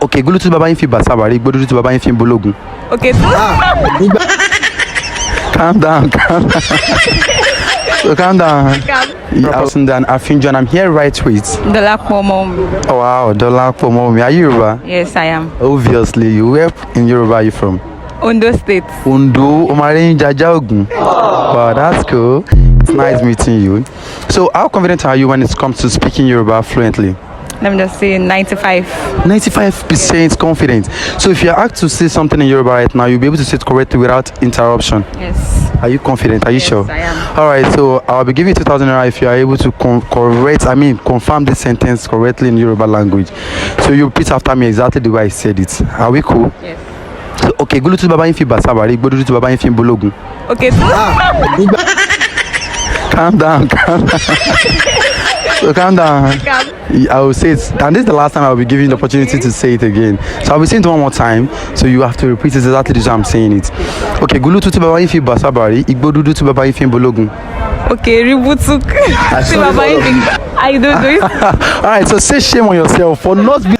Okay, gulu tu baba yin fi basabari, gbodu tu baba yin fi bologun. Okay. Calm down. So calm down. And Afinjo, I'm here right with. Dolakpo Mom. Oh wow, Dolakpo Mom. Are you Yoruba? Yes, I am. Obviously, where in Yoruba are you from? Ondo State. Ondo, Omarin Jajaogun. Wow, that's cool. It's nice meeting you. So, how confident are you when it comes to speaking Yoruba fluently? Let me just say 95. 95% confident. So, if you're asked to say something in Yoruba right now, you'll be able to say it correctly without interruption. Yes. Are you confident? Are you sure? I am. All right. So, I'll be giving you 2,000 naira if you are able to confirm this sentence correctly in Yoruba language. So, you repeat after me exactly the way I said it. Are we cool? Yes. So, okay. Gulu tu baba yin fi basabari, gbodu tu baba yin fi bologun. Okay. Calm down. So calm down. I will say it, and this is the last time I will be giving you the opportunity to say it again. So I'll be saying it one more time, so you have to repeat it exactly the way I'm saying it. Okay, gulu tu baba yin fi basabari, igbodu tu baba yin fi bologun. Okay, Ributuk. I don't do it. All right, so say shame on yourself for not being